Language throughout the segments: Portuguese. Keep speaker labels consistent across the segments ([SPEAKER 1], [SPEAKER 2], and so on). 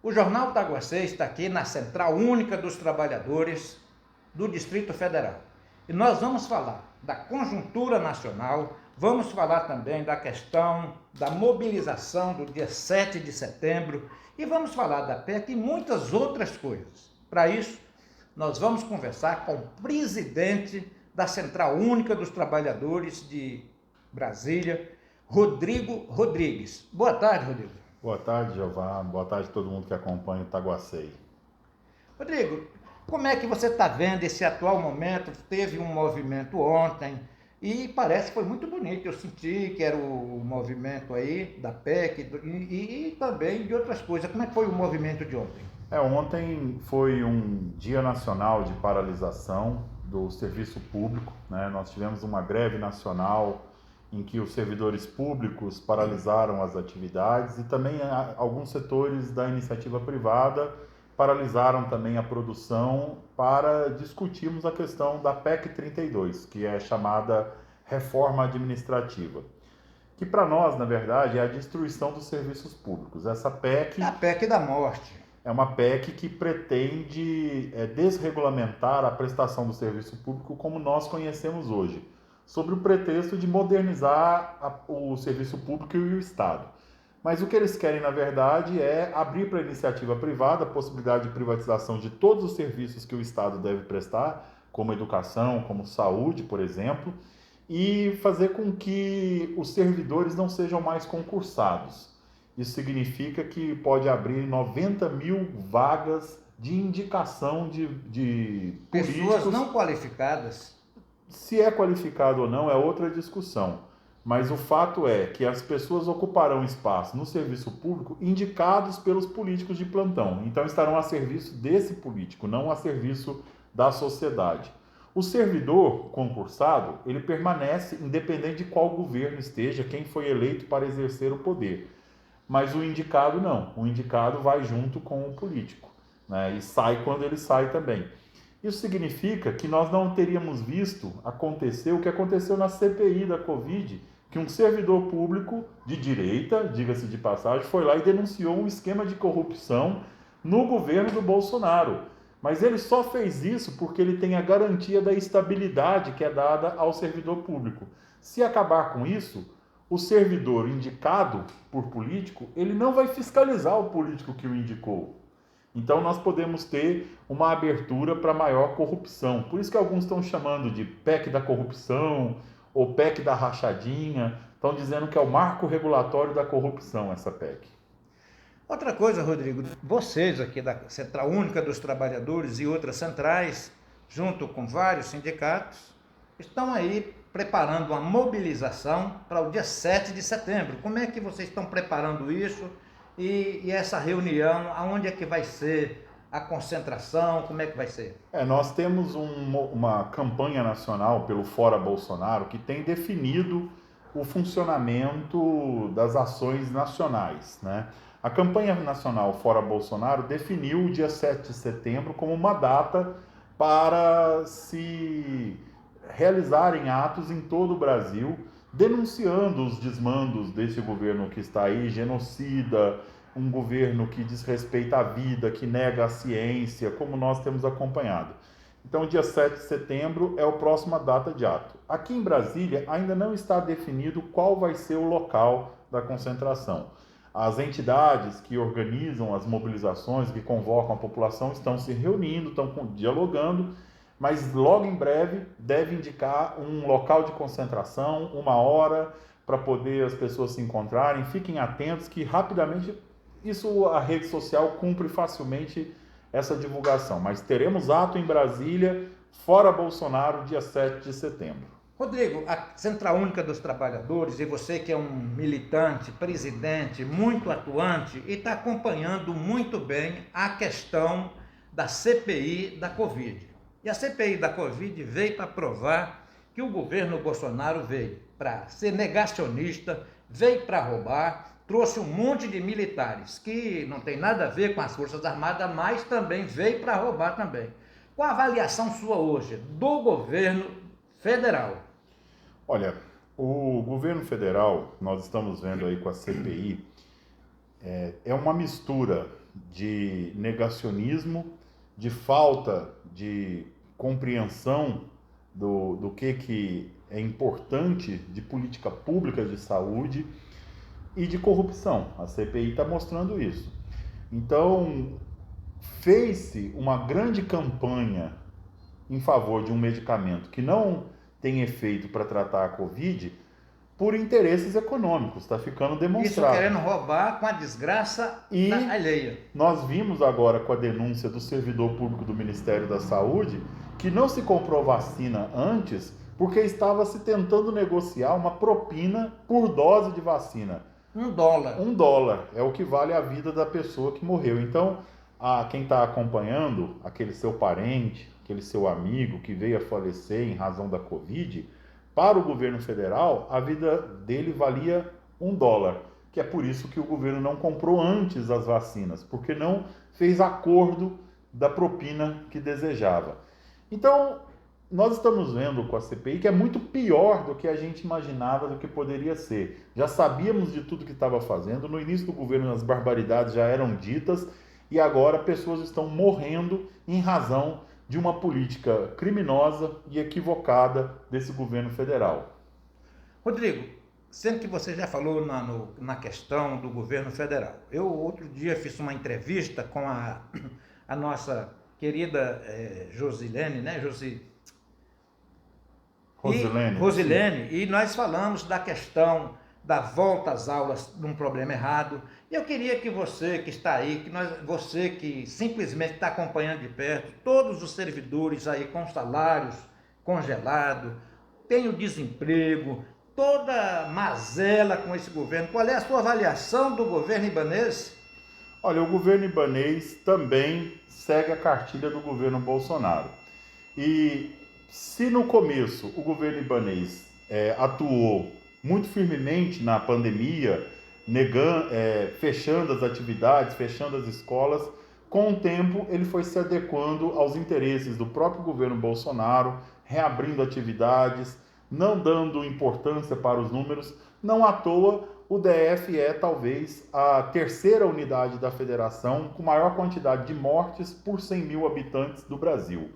[SPEAKER 1] O Jornal Taguacê está aqui na Central Única dos Trabalhadores do Distrito Federal. E nós vamos falar da conjuntura nacional, vamos falar também da questão da mobilização do dia 7 de setembro e vamos falar da PEC e muitas outras coisas. Para isso, nós vamos conversar com o presidente da Central Única dos Trabalhadores de Brasília, Rodrigo Rodrigues. Boa tarde, Rodrigo.
[SPEAKER 2] Boa tarde, Jeová. Boa tarde a todo mundo que acompanha o Taguacei.
[SPEAKER 1] Rodrigo, como é que você está vendo esse atual momento? Teve um movimento ontem e parece que foi muito bonito. Eu senti que era o movimento aí da PEC e também de outras coisas. Como é que foi o movimento de ontem?
[SPEAKER 2] Ontem foi um dia nacional de paralisação do serviço público, né? Nós tivemos uma greve nacional em que os servidores públicos paralisaram as atividades e também alguns setores da iniciativa privada paralisaram também a produção para discutirmos a questão da PEC 32, que é chamada reforma administrativa, que para nós, na verdade, é a destruição dos serviços públicos. Essa PEC...
[SPEAKER 1] A PEC da morte.
[SPEAKER 2] É uma PEC que pretende desregulamentar a prestação do serviço público como nós conhecemos hoje, sobre o pretexto de modernizar o serviço público e o Estado. Mas o que eles querem, na verdade, é abrir para a iniciativa privada a possibilidade de privatização de todos os serviços que o Estado deve prestar, como educação, como saúde, por exemplo, e fazer com que os servidores não sejam mais concursados. Isso significa que pode abrir 90 mil vagas de indicação de
[SPEAKER 1] pessoas não qualificadas.
[SPEAKER 2] Se é qualificado ou não é outra discussão, mas o fato é que as pessoas ocuparão espaço no serviço público indicados pelos políticos de plantão, então estarão a serviço desse político, não a serviço da sociedade. O servidor concursado, ele permanece independente de qual governo esteja, quem foi eleito para exercer o poder, mas o indicado não, o indicado vai junto com o político, né? E sai quando ele sai também. Isso significa que nós não teríamos visto acontecer o que aconteceu na CPI da Covid, que um servidor público de direita, diga-se de passagem, foi lá e denunciou um esquema de corrupção no governo do Bolsonaro. Mas ele só fez isso porque ele tem a garantia da estabilidade que é dada ao servidor público. Se acabar com isso, o servidor indicado por político, ele não vai fiscalizar o político que o indicou. Então nós podemos ter uma abertura para maior corrupção. Por isso que alguns estão chamando de PEC da corrupção ou PEC da rachadinha. Estão dizendo que é o marco regulatório da corrupção essa PEC.
[SPEAKER 1] Outra coisa, Rodrigo, vocês aqui da Central Única dos Trabalhadores e outras centrais, junto com vários sindicatos, estão aí preparando uma mobilização para o dia 7 de setembro. Como é que vocês estão preparando isso? E essa reunião, aonde é que vai ser a concentração, como é que vai ser?
[SPEAKER 2] Nós temos uma campanha nacional pelo Fora Bolsonaro que tem definido o funcionamento das ações nacionais, né? A campanha nacional Fora Bolsonaro definiu o dia 7 de setembro como uma data para se realizarem atos em todo o Brasil, denunciando os desmandos desse governo que está aí, genocida, um governo que desrespeita a vida, que nega a ciência, como nós temos acompanhado. Então, dia 7 de setembro é a próxima data de ato. Aqui em Brasília ainda não está definido qual vai ser o local da concentração. As entidades que organizam as mobilizações, que convocam a população, estão se reunindo, estão dialogando, mas logo em breve deve indicar um local de concentração, uma hora, para poder as pessoas se encontrarem. Fiquem atentos que rapidamente, isso a rede social cumpre facilmente essa divulgação. Mas teremos ato em Brasília, Fora Bolsonaro, dia 7 de setembro.
[SPEAKER 1] Rodrigo, a Central Única dos Trabalhadores, e você que é um militante, presidente, muito atuante e está acompanhando muito bem a questão da CPI da Covid. E a CPI da Covid veio para provar que o governo Bolsonaro veio para ser negacionista, veio para roubar, trouxe um monte de militares que não tem nada a ver com as Forças Armadas, mas também veio para roubar também. Qual a avaliação sua hoje do governo federal?
[SPEAKER 2] Olha, o governo federal, nós estamos vendo aí com a CPI, É uma mistura de negacionismo, de falta de compreensão do que é importante de política pública de saúde e de corrupção. A CPI está mostrando isso. Então, fez-se uma grande campanha em favor de um medicamento que não tem efeito para tratar a Covid por interesses econômicos, está ficando demonstrado.
[SPEAKER 1] Isso querendo roubar com a desgraça alheia.
[SPEAKER 2] Nós vimos agora com a denúncia do servidor público do Ministério da Saúde que não se comprou vacina antes porque estava se tentando negociar uma propina por dose de vacina.
[SPEAKER 1] $1.
[SPEAKER 2] $1 é o que vale a vida da pessoa que morreu. Então, quem está acompanhando, aquele seu parente, aquele seu amigo que veio a falecer em razão da Covid, para o governo federal, a vida dele valia $1, que é por isso que o governo não comprou antes as vacinas, porque não fez acordo da propina que desejava. Então, nós estamos vendo com a CPI que é muito pior do que a gente imaginava do que poderia ser. Já sabíamos de tudo que estava fazendo, no início do governo as barbaridades já eram ditas e agora pessoas estão morrendo em razão de uma política criminosa e equivocada desse governo federal.
[SPEAKER 1] Rodrigo, sendo que você já falou na questão do governo federal, eu outro dia fiz uma entrevista com a nossa querida Rosilene, né? Rosilene, e nós falamos da questão da volta às aulas de um problema errado. E eu queria que você que está aí, você que simplesmente está acompanhando de perto, todos os servidores aí com salários congelados, tem o desemprego, toda mazela com esse governo. Qual é a sua avaliação do governo ibanês?
[SPEAKER 2] Olha, o governo ibanês também segue a cartilha do governo Bolsonaro. E se no começo o governo ibanês atuou muito firmemente na pandemia, fechando as atividades, fechando as escolas, com o tempo ele foi se adequando aos interesses do próprio governo Bolsonaro, reabrindo atividades, não dando importância para os números. Não à toa, o DF é talvez a terceira unidade da federação com maior quantidade de mortes por 100 mil habitantes do Brasil.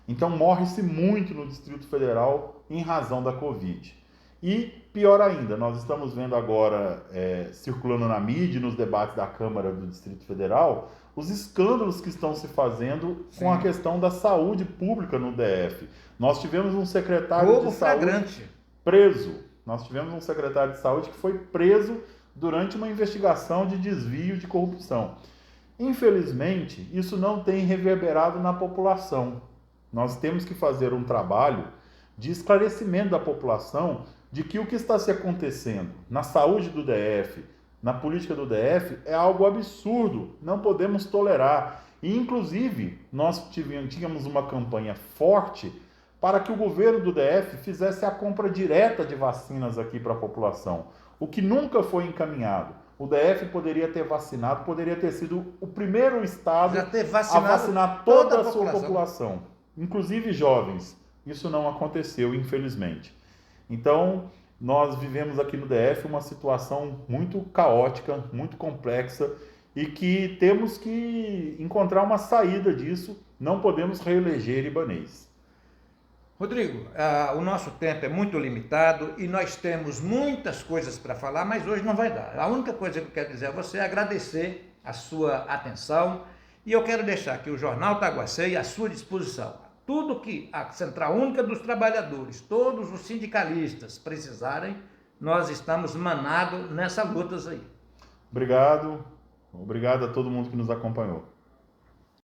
[SPEAKER 2] Então morre-se muito no Distrito Federal em razão da Covid. E pior ainda, nós estamos vendo agora, circulando na mídia, nos debates da Câmara do Distrito Federal, os escândalos que estão se fazendo com a questão da saúde pública no DF. Nós tivemos um secretário de saúde preso. Nós tivemos um secretário de saúde que foi preso durante uma investigação de desvio de corrupção. Infelizmente, isso não tem reverberado na população. Nós temos que fazer um trabalho de esclarecimento da população de que o que está se acontecendo na saúde do DF, na política do DF, é algo absurdo, não podemos tolerar. E, inclusive, nós tínhamos uma campanha forte para que o governo do DF fizesse a compra direta de vacinas aqui para a população, o que nunca foi encaminhado. O DF poderia ter vacinado, poderia ter sido o primeiro estado a vacinar toda a sua população, inclusive jovens. Isso não aconteceu, infelizmente. Então, nós vivemos aqui no DF uma situação muito caótica, muito complexa e que temos que encontrar uma saída disso. Não podemos reeleger ibanês.
[SPEAKER 1] Rodrigo, o nosso tempo é muito limitado e nós temos muitas coisas para falar, mas hoje não vai dar. A única coisa que eu quero dizer a você é agradecer a sua atenção e eu quero deixar aqui o Jornal Taguacei à sua disposição. Tudo que a Central Única dos Trabalhadores, todos os sindicalistas precisarem, nós estamos manados nessa luta aí.
[SPEAKER 2] Obrigado a todo mundo que nos acompanhou.